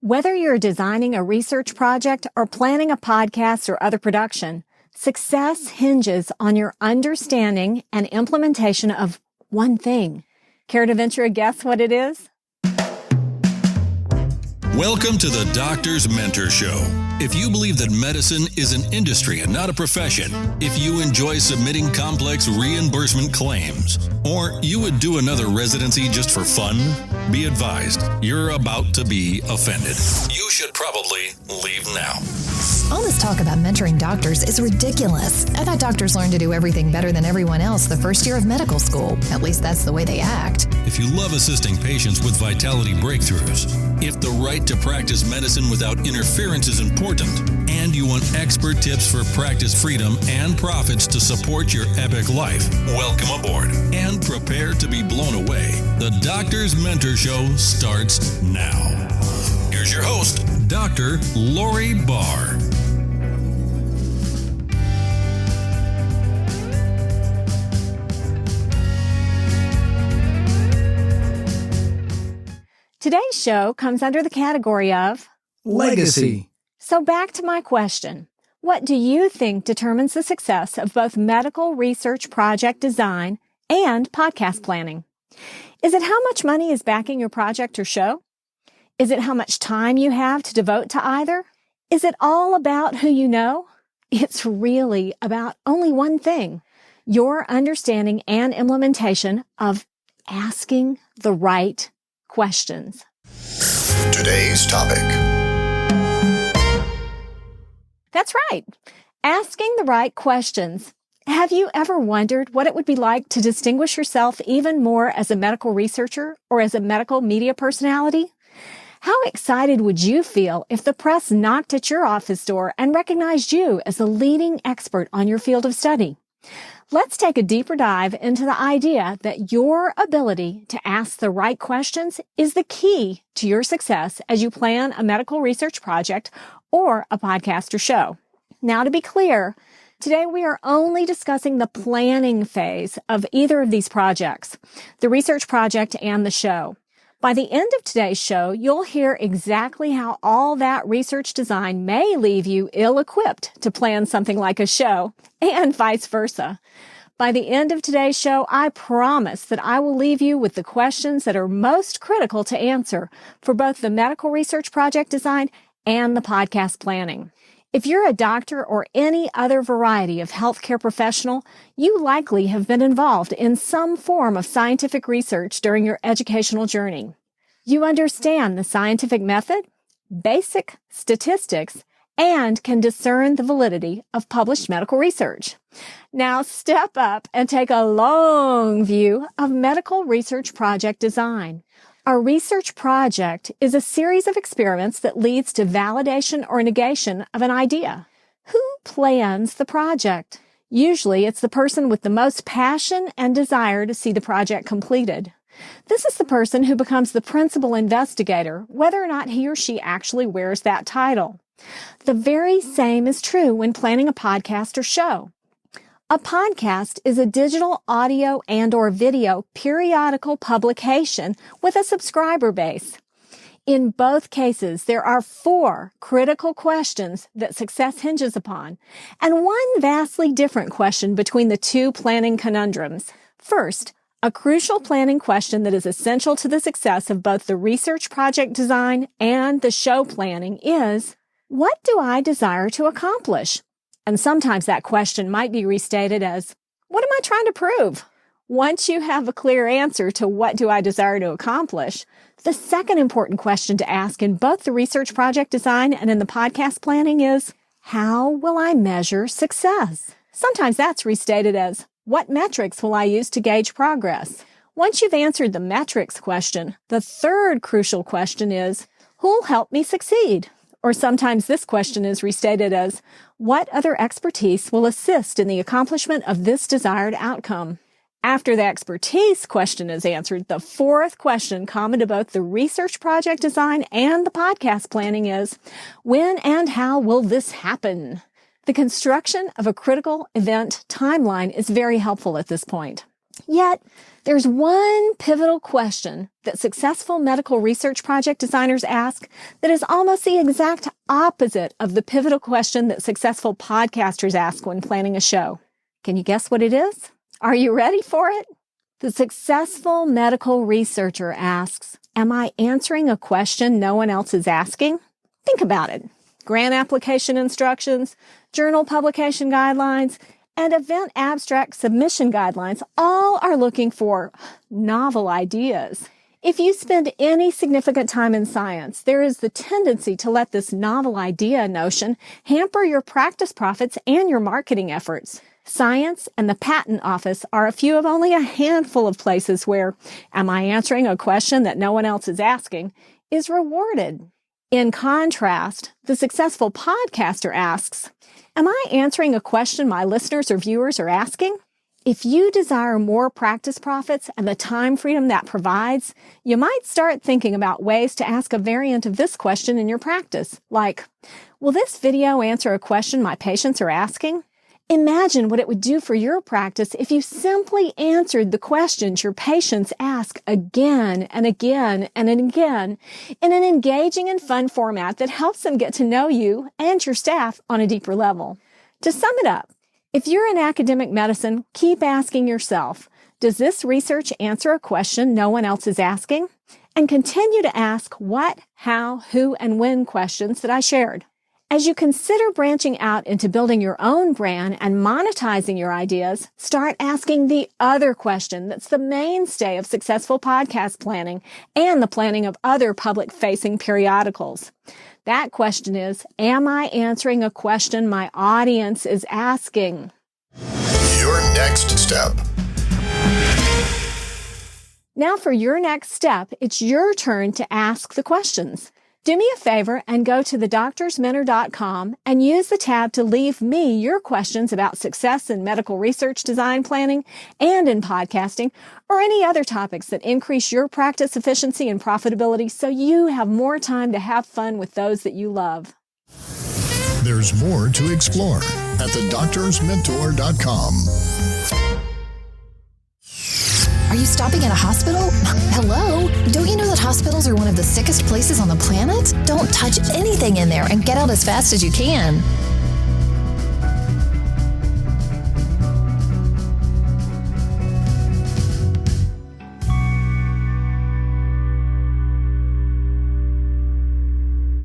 Whether you're designing a research project or planning a podcast or other production, success hinges on your understanding and implementation of one thing. Care to venture a guess what it is? Welcome to the Doctor's Mentor Show. If you believe that medicine is an industry and not a profession, if you enjoy submitting complex reimbursement claims, or you would do another residency just for fun, be advised, you're about to be offended. You should probably leave now. All this talk about mentoring doctors is ridiculous. I thought doctors learned to do everything better than everyone else the first year of medical school. At least that's the way they act. If you love assisting patients with vitality breakthroughs, if the right to practice medicine without interference is important, and you want expert tips for practice freedom and profits to support your epic life, welcome aboard and prepare to be blown away. The Doctor's Mentor Show starts now. Here's your host, Dr. Lori Barr. Today's show comes under the category of Legacy. So back to my question. What do you think determines the success of both medical research project design and podcast planning? Is it how much money is backing your project or show? Is it how much time you have to devote to either? Is it all about who you know? It's really about only one thing, your understanding and implementation of asking the right questions. Today's topic. That's right. Asking the right questions. Have you ever wondered what it would be like to distinguish yourself even more as a medical researcher or as a medical media personality? How excited would you feel if the press knocked at your office door and recognized you as a leading expert on your field of study? Let's take a deeper dive into the idea that your ability to ask the right questions is the key to your success as you plan a medical research project or a podcast or show. Now, to be clear, today we are only discussing the planning phase of either of these projects, the research project and the show. By the end of today's show, you'll hear exactly how all that research design may leave you ill-equipped to plan something like a show, and vice versa. By the end of today's show, I promise that I will leave you with the questions that are most critical to answer for both the medical research project design and the podcast planning. If you're a doctor or any other variety of healthcare professional, you likely have been involved in some form of scientific research during your educational journey. You understand the scientific method, basic statistics, and can discern the validity of published medical research. Now step up and take a long view of medical research project design. A research project is a series of experiments that leads to validation or negation of an idea. Who plans the project? Usually it's the person with the most passion and desire to see the project completed. This is the person who becomes the principal investigator, whether or not he or she actually wears that title. The very same is true when planning a podcast or show. A podcast is a digital audio and/or video periodical publication with a subscriber base. In both cases, there are 4 critical questions that success hinges upon, and one vastly different question between the two planning conundrums. First, a crucial planning question that is essential to the success of both the research project design and the show planning is, what do I desire to accomplish? And sometimes that question might be restated as, what am I trying to prove? Once you have a clear answer to what do I desire to accomplish, the second important question to ask in both the research project design and in the podcast planning is, how will I measure success? Sometimes that's restated as, what metrics will I use to gauge progress? Once you've answered the metrics question, the third crucial question is, who'll help me succeed? Or sometimes this question is restated as, what other expertise will assist in the accomplishment of this desired outcome? After the expertise question is answered, the fourth question common to both the research project design and the podcast planning is, when and how will this happen? The construction of a critical event timeline is very helpful at this point. Yet, there's one pivotal question that successful medical research project designers ask that is almost the exact opposite of the pivotal question that successful podcasters ask when planning a show. Can you guess what it is? Are you ready for it? The successful medical researcher asks, am I answering a question no one else is asking? Think about it. Grant application instructions, journal publication guidelines, and event abstract submission guidelines all are looking for novel ideas. If you spend any significant time in science, there is the tendency to let this novel idea notion hamper your practice profits and your marketing efforts. Science and the patent office are a few of only a handful of places where, am I answering a question that no one else is asking, is rewarded. In contrast, the successful podcaster asks, am I answering a question my listeners or viewers are asking? If you desire more practice profits and the time freedom that provides, you might start thinking about ways to ask a variant of this question in your practice, like, will this video answer a question my patients are asking? Imagine what it would do for your practice if you simply answered the questions your patients ask again and again and again in an engaging and fun format that helps them get to know you and your staff on a deeper level. To sum it up, if you're in academic medicine, keep asking yourself, does this research answer a question no one else is asking? And continue to ask what, how, who, and when questions that I shared. As you consider branching out into building your own brand and monetizing your ideas, start asking the other question that's the mainstay of successful podcast planning and the planning of other public-facing periodicals. That question is, am I answering a question my audience is asking? Your next step. Now for your next step, it's your turn to ask the questions. Do me a favor and go to thedoctorsmentor.com and use the tab to leave me your questions about success in medical research design planning and in podcasting, or any other topics that increase your practice efficiency and profitability so you have more time to have fun with those that you love. There's more to explore at thedoctorsmentor.com. Are you stopping at a hospital? Hello? Don't you know that hospitals are one of the sickest places on the planet? Don't touch anything in there and get out as fast as you can.